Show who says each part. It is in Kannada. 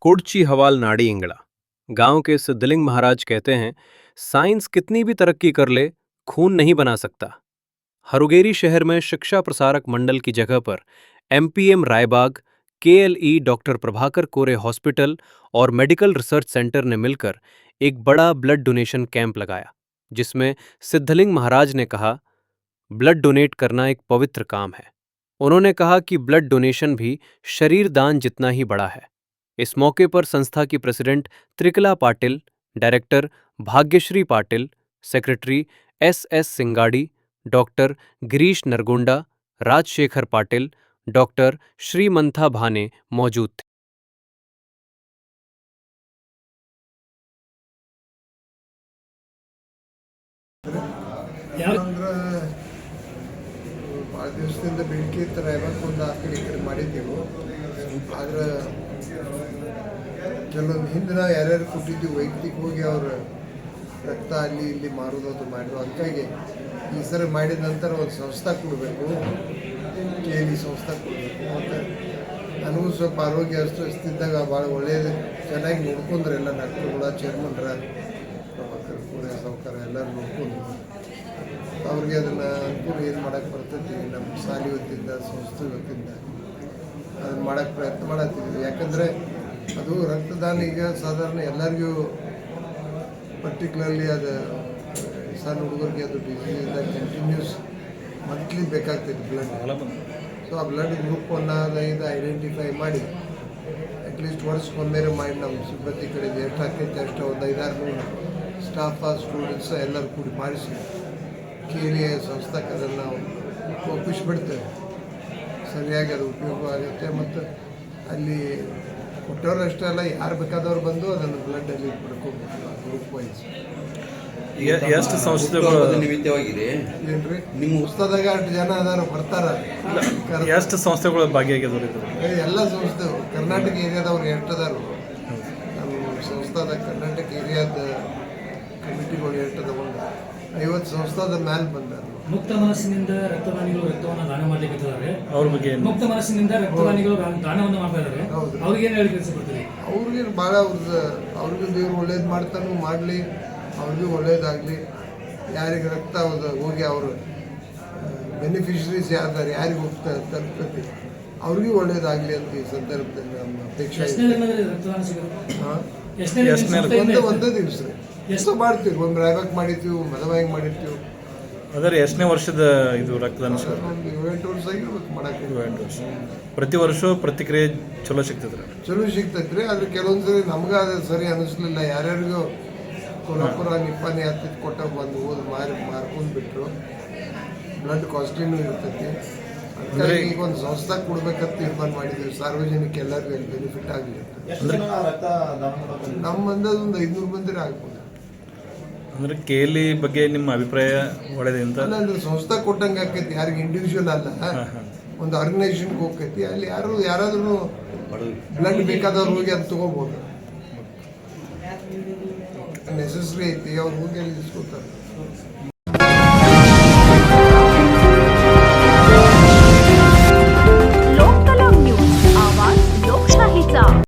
Speaker 1: पुड़ची हवाल नाड़ी इंगड़ा। गांव के सिद्धलिंग महाराज कहते हैं, साइंस कितनी भी तरक्की कर ले, खून नहीं बना सकता। हरुगेरी शहर में शिक्षा प्रसारक मंडल की जगह पर MPM Raibag, KLE doctor Prabhakar कोरे हॉस्पिटल और मेडिकल रिसर्च सेंटर ने मिलकर एक बड़ा ब्लड डोनेशन कैंप लगाया, जिसमें सिद्धलिंग महाराज ने कहा, ब्लड डोनेट करना एक पवित्र काम है। उन्होंने कहा कि ब्लड डोनेशन भी शरीर दान जितना ही बड़ा है। इस मौके पर संस्था की president Trikala Patil, director Bhagyashree Patil, secretary S Singadi, doctor Girish Nargonda, Rajshekhar Patil, doctor Shrimantha Bhane मौजूद थे।
Speaker 2: ಅಂದ್ರೆ ಭಾಳ ದಿವಸದಿಂದ ಬೇಡಿಕೆ ಇತ್ತು ರಾಯಬಾಗಕ್ಕೆ ಆ ಕಡೆ ಈ ಕಡೆ ಮಾಡಿದ್ದೆವು. ಆದ್ರೆ ಕೆಲವೊಂದು ಹಿಂದೆ ನಾವು ಯಾರ್ಯಾರು ಕೊಟ್ಟಿದ್ದೀವಿ ವೈಯಕ್ತಿಕವಾಗಿ ಅವ್ರ ರಕ್ತ ಅಲ್ಲಿ ಇಲ್ಲಿ ಮಾರೋದು ಅದು ಮಾಡಿದ್ರು. ಅದಕ್ಕಾಗಿ ಈ ಸರಿ ಮಾಡಿದ ನಂತರ ಒಂದು ಸಂಸ್ಥೆ ಕೊಡಬೇಕು, KLE ಸಂಸ್ಥೆ ಕೊಡಬೇಕು. ಮತ್ತು ನನಗೂ ಸ್ವಲ್ಪ ಆರೋಗ್ಯ ಅಸ್ತಿದ್ದಾಗ ಭಾಳ ಒಳ್ಳೆಯದು ಚೆನ್ನಾಗಿ ನೋಡ್ಕೊಂಡ್ರೆ ಎಲ್ಲ ಡಾಕ್ಟರ್ಗಳ ಚೇರ್ಮನ್ರ ಪ್ರಭಾಕರ್ ಕೋರೆ ಸಾವ್ಕಾರ ಎಲ್ಲರೂ ನೋಡ್ಕೊಂಡು ಅವ್ರಿಗೆ ಅದನ್ನು ಅನುಕೂಲ ಏನು ಮಾಡೋಕ್ಕೆ ಬರ್ತೈತಿ ನಮ್ಮ ಶಾಲೆ ವತಿಯಿಂದ ಸಂಸ್ಥೆ ವತಿಯಿಂದ ಅದನ್ನು ಮಾಡೋಕ್ಕೆ ಪ್ರಯತ್ನ ಮಾಡತ್ತಿದ್ವಿ. ಯಾಕಂದರೆ ಅದು ರಕ್ತದಾನ ಈಗ ಸಾಧಾರಣ ಎಲ್ಲರಿಗೂ ಪರ್ಟಿಕ್ಯುಲರ್ಲಿ ಅದು ಸಣ್ಣ ಹುಡುಗರಿಗೆ ಅದು ಡಿಸೀಸಿಂದ ಕಂಟಿನ್ಯೂಸ್ ಮಂತ್ಲಿ ಬೇಕಾಗ್ತೈತಿ ಬ್ಲಡ್. ಸೊ ಆ ಬ್ಲಡ್ ಗ್ರೂಪನ್ನು ಇದು ಐಡೆಂಟಿಫೈ ಮಾಡಿ ಅಟ್ಲೀಸ್ಟ್ ವರ್ಷಕ್ಕೊಮ್ಮೆರೆ ಮಾಡಿ ನಮ್ಮ ಸಿಬ್ಬಂದಿ ಕಡೆಗೆ ಎಷ್ಟು ಆಗ್ತೈತೆ ಅಷ್ಟು ಒಂದು 5-6 ಸ್ಟಾಫ್ ಸ್ಟೂಡೆಂಟ್ಸ್ ಎಲ್ಲರೂ ಕೂಡಿ ಮಾಡಿಸಿ KLE ಸಂಸ್ಥೆಗೆ ಅದನ್ನು ನಾವು ಒಪ್ಪಿಸ್ಬಿಡ್ತೇವೆ. ಸರಿಯಾಗಿ ಅದು ಉಪಯೋಗ ಆಗುತ್ತೆ. ಮತ್ತು ಅಲ್ಲಿ ಕೊಟ್ಟವ್ರು ಅಷ್ಟೇ ಅಲ್ಲ, ಯಾರು ಬೇಕಾದವ್ರು ಬಂದು ಅದನ್ನು ಬ್ಲಡ್ಡಲ್ಲಿ ಪಡ್ಕೋಬೇಕು ಗ್ರೂಪ್ ವೈಸ್.
Speaker 3: ಎಷ್ಟು ಸಂಸ್ಥೆಗಳು
Speaker 2: ನಿಮಿತ್ತವಾಗಿದೆ ಏನ್ರಿ ನಿಮ್ಮ ಉತ್ಸವದಾಗ ಅಷ್ಟು ಜನ ಅದಾರ ಬರ್ತಾರ.
Speaker 3: ಎಷ್ಟು ಸಂಸ್ಥೆಗಳು ಭಾಗಿಯಾಗಿದ್ರು?
Speaker 2: ಎಲ್ಲ ಸಂಸ್ಥೆ ಕರ್ನಾಟಕ ಏರಿಯಾದವ್ರು ಎಷ್ಟು ಅದಾರು. ನಮ್ಮ ಸಂಸ್ಥಾದ ಕರ್ನಾಟಕ ಏರಿಯಾದ ಕಮಿಟಿಗಳು ಎಷ್ಟು ತಗೊಂಡು 50 ಸಂಸ್ಥಾದ ಮ್ಯಾಲೆ ಬಂದಾರ.
Speaker 4: ಮುಕ್ತ ಮನಸ್ಸಿನಿಂದ ರಕ್ತದಾನಿಗಳು ರಕ್ತವನ್ನು ದಾನ ಮಾಡಲಿಕ್ಕೆ
Speaker 3: ಅವ್ರ ಬಗ್ಗೆ
Speaker 4: ಮುಕ್ತ ಮನಸ್ಸಿನಿಂದ ರಕ್ತದಾನಿಗಳು ದಾನವನ್ನು ಮಾಡ್ತಾ ಇದ್ದಾರೆ. ಅವ್ರಿಗೇನು ಹೇಳಿ ಕೆಲಸ ಕೊಡ್ತೀರಿ?
Speaker 2: ಅವ್ರಿಗೆ ಭಾಳ ಅವ್ರಿಗೂ ದೇವ್ರು ಒಳ್ಳೇದು ಮಾಡ್ತಾನು ಮಾಡಲಿ, ಅವ್ರಿಗೂ ಒಳ್ಳೇದಾಗಲಿ. ಯಾರಿಗೆ ರಕ್ತ ಹೋಗಿ ಅವರು ಬೆನಿಫಿಷರೀಸ್ ಯಾರ್ದಾರೆ ಯಾರಿಗೆ ಹೋಗ್ತಾ ತಲುಪತಿ ಅವ್ರಿಗೂ ಒಳ್ಳೇದಾಗಲಿ ಅಂತ ಈ ಸಂದರ್ಭದಲ್ಲಿ ನಮ್ಮ ಅಪೇಕ್ಷೆ. ಒಂದೇ ದಿವಸ ರೀ ಎಷ್ಟು ಮಾಡ್ತೀವಿ. ಒಂದು ರಾಯಬಾಗ್ ಮಾಡಿರ್ತೀವಿ, ಮದವಾಗಿ ಮಾಡಿರ್ತೀವಿ.
Speaker 3: ಅದರ ಎಷ್ಟನೇ ವರ್ಷದ ಇದು ರಕ್ತದಾನ?
Speaker 2: ಒಂದು 7-8 ವರ್ಷ ಆಗಿರ್ಬೇಕು ಮಾಡಕ್ಕೆ.
Speaker 3: 7 ವರ್ಷ. ಪ್ರತಿ ವರ್ಷ ಪ್ರತಿಕ್ರಿಯೆ ಚಲೋ ಸಿಗ್ತದ್ರಿ?
Speaker 2: ಚಲೋ ಸಿಗ್ತೈತ್ರಿ. ಆದ್ರೆ ಕೆಲವೊಂದು ಸರಿ ನಮ್ಗೆ ಅದು ಸರಿ ಅನ್ನಿಸ್ಲಿಲ್ಲ. ಯಾರ್ಯಾರಿಗೂ ಕೊಲ್ಲಾಪುರ ನಿಪ್ಪಾನಿ ಹತ್ತಿತ್ತು ಕೊಟ್ಟ ಬಂದು ಮಾರ್ಕೊಂಡು ಬಿಟ್ಟರು. ಬ್ಲಡ್ ಕಾಸ್ಟ್ಲಿನೂ ಇರ್ತೈತಿ. ಅದಕ್ಕಾಗಿ ಈಗ ಒಂದು ಸಂಸ್ಥೆ ಕೊಡ್ಬೇಕಂತ ತೀರ್ಮಾನ ಮಾಡಿದ್ದೀವಿ. ಸಾರ್ವಜನಿಕ ಎಲ್ಲರಿಗೂ ಬೆನಿಫಿಟ್ ಆಗಲಿ. ನಮ್ಮ ಅಂದಾಜು ಒಂದು 500 ಮಂದಿ ಆಗ್ಬೋದು.
Speaker 3: ಅಂದ್ರೆ KLE ಬಗ್ಗೆ ನಿಮ್ಮ ಅಭಿಪ್ರಾಯ ಒಳ್ಳೆಯದು ಅಂತ?
Speaker 2: ಅಂದ್ರೆ ಸಂಸ್ಥೆ ಕೊಟ್ಟಂಗೆ ಆಕೈತಿ, ಯಾರಿಗೆ ಇಂಡಿವಿಜುವಲ್ ಅಲ್ಲ, ಒಂದು ಆರ್ಗನೈಸೇಷನ್ಗೆ ಹೋಗ್ತೈತಿ. ಅಲ್ಲಿ ಯಾರಾದ್ರೂ ಬ್ಲಡ್ ಬೇಕಾದವ್ರು ಹೋಗಿ ಅದು ತಗೋಬೋದು. ನೆಸೆಸರಿ ಐತಿ, ಅವ್ರು ಹೋಗಿ ಅಲ್ಲಿ ಇಸ್ಕೊತಾರೆ.